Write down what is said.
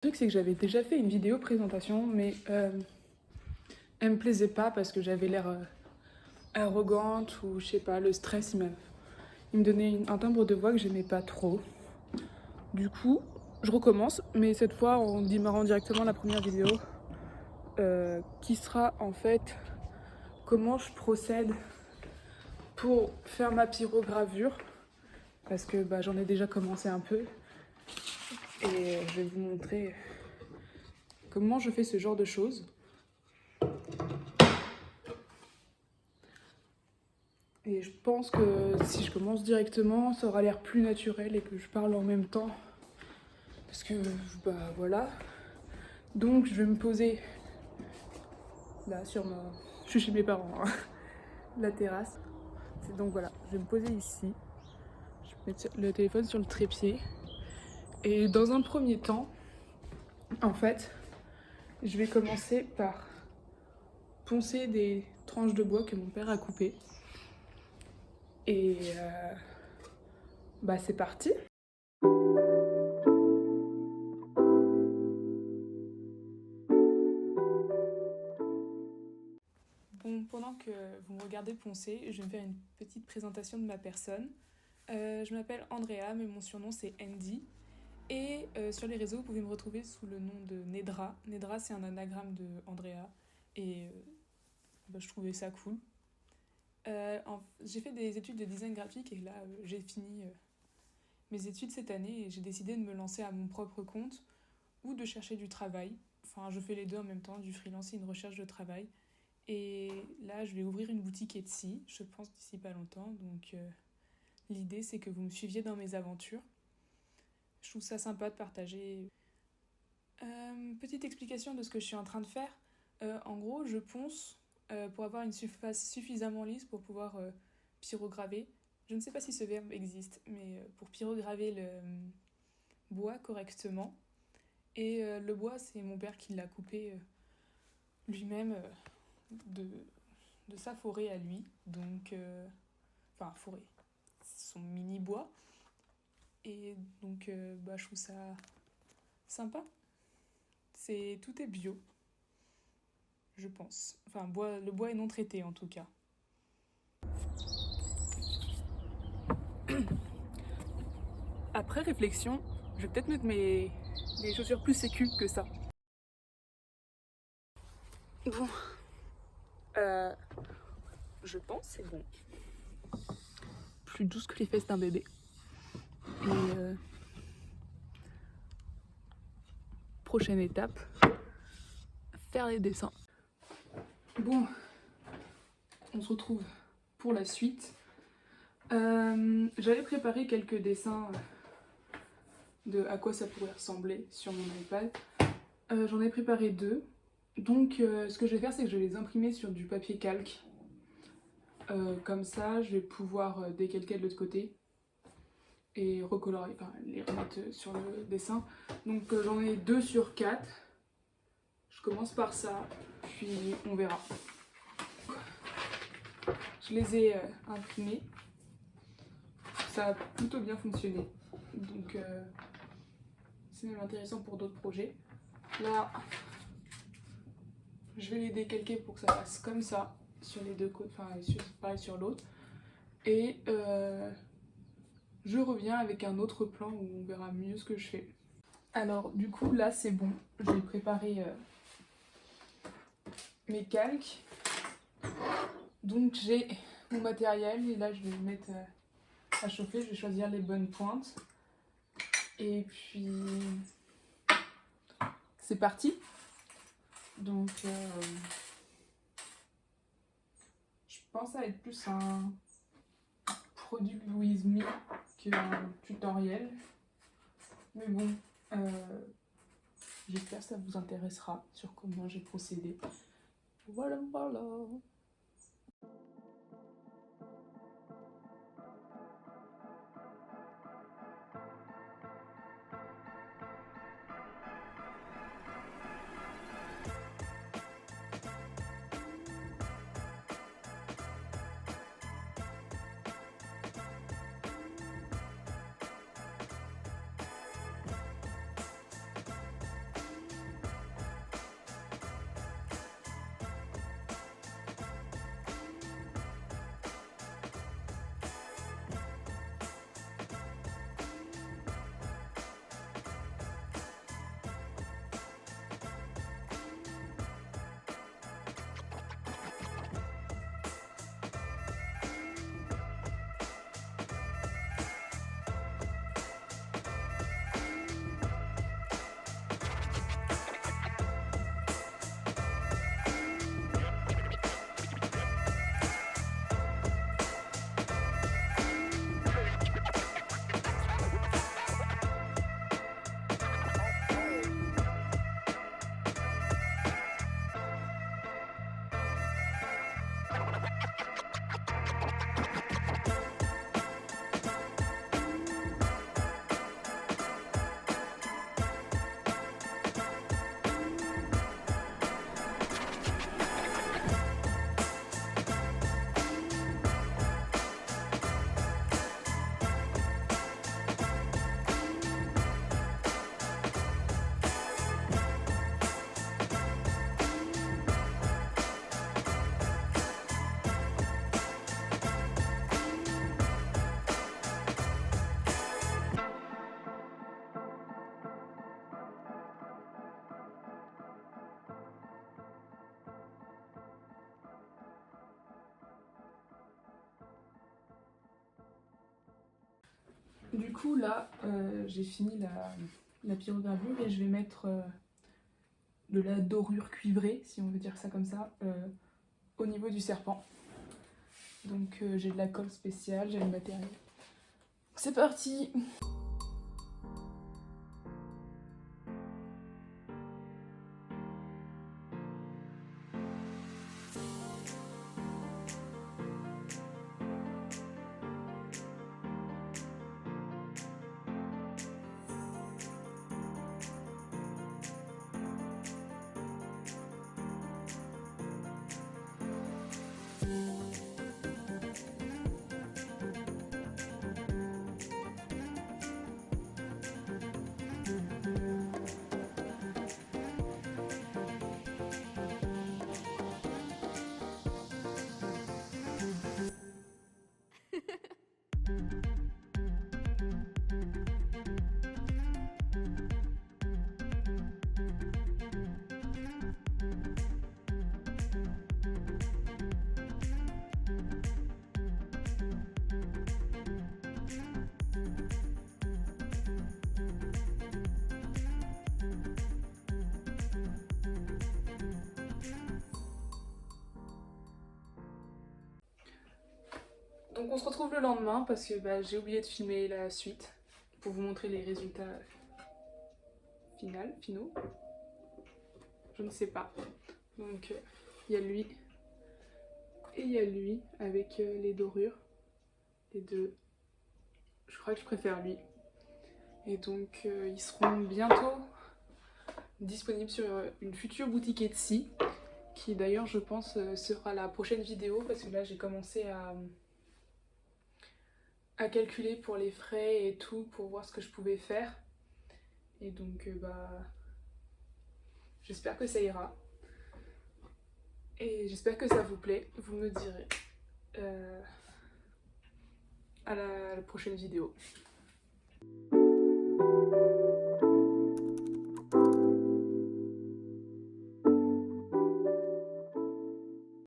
truc, c'est que j'avais déjà fait une vidéo présentation, mais elle me plaisait pas parce que j'avais l'air arrogante ou je sais pas, le stress, il me donnait un timbre de voix que j'aimais pas trop. Du coup, je recommence, mais cette fois en démarrant directement la première vidéo, qui sera en fait comment je procède pour faire ma pyrogravure, parce que j'en ai déjà commencé un peu, et je vais vous montrer comment je fais ce genre de choses. Et je pense que si je commence directement, ça aura l'air plus naturel et que je parle en même temps. Parce que, voilà. Donc je vais me poser là sur ma... Je suis chez mes parents, hein. La terrasse. Donc voilà, je vais me poser ici. Je vais mettre le téléphone sur le trépied. Et dans un premier temps, en fait, je vais commencer par poncer des tranches de bois que mon père a coupées. Et c'est parti. Bon, pendant que vous me regardez poncer, je vais me faire une petite présentation de ma personne. Je m'appelle Andrea, mais mon surnom c'est Andy. Et sur les réseaux, vous pouvez me retrouver sous le nom de Nedra. Nedra, c'est un anagramme de Andrea. Et je trouvais ça cool. J'ai fait des études de design graphique et là, j'ai fini mes études cette année et j'ai décidé de me lancer à mon propre compte ou de chercher du travail. Enfin, je fais les deux en même temps, du freelance et une recherche de travail. Et là, je vais ouvrir une boutique Etsy, je pense d'ici pas longtemps. Donc, l'idée, c'est que vous me suiviez dans mes aventures. Je trouve ça sympa de partager. Petite explication de ce que je suis en train de faire. En gros, je ponce pour avoir une surface suffisamment lisse pour pouvoir pyrograver. Je ne sais pas si ce verbe existe, mais pour pyrograver le bois correctement. Et le bois, c'est mon père qui l'a coupé lui-même de sa forêt à lui. Donc, forêt, son mini bois. Et donc, je trouve ça sympa. Tout est bio, je pense. Enfin, le bois est non traité en tout cas. Après réflexion, je vais peut-être mettre des chaussures plus sécu que ça. Bon, je pense c'est bon. Plus douce que les fesses d'un bébé. Et prochaine étape, faire les dessins. Bon, on se retrouve pour la suite. J'avais préparé quelques dessins de à quoi ça pourrait ressembler sur mon iPad. J'en ai préparé 2. Donc ce que je vais faire, c'est que je vais les imprimer sur du papier calque. Comme ça, je vais pouvoir décalquer de l'autre côté et recolorer, les remettre sur le dessin. Donc j'en ai 2 sur 4. Je commence par ça, puis on verra. Je les ai imprimés. Ça a plutôt bien fonctionné. Donc c'est même intéressant pour d'autres projets. Là, je vais les décalquer pour que ça fasse comme ça sur les deux côtés, pareil sur l'autre. Et je reviens avec un autre plan où on verra mieux ce que je fais. Alors du coup là c'est bon, j'ai préparé mes calques. Donc j'ai mon matériel et là je vais le mettre à chauffer, je vais choisir les bonnes pointes. Et puis c'est parti. Donc je pense à être plus un produit with me qu'un tutoriel. Mais bon, j'espère que ça vous intéressera sur comment j'ai procédé. Voilà. Du coup là, j'ai fini la pyrogravure et je vais mettre de la dorure cuivrée, si on veut dire ça comme ça, au niveau du serpent. Donc j'ai de la colle spéciale, j'ai le matériel. C'est parti! Donc on se retrouve le lendemain parce que j'ai oublié de filmer la suite pour vous montrer les résultats finaux. Je ne sais pas. Donc il y a lui et il y a lui avec les dorures. Les deux. Je crois que je préfère lui. Et donc ils seront bientôt disponibles sur une future boutique Etsy qui d'ailleurs je pense sera la prochaine vidéo parce que là j'ai commencé à calculer pour les frais et tout pour voir ce que je pouvais faire. Et donc j'espère que ça ira. Et j'espère que ça vous plaît. Vous me direz à la prochaine vidéo.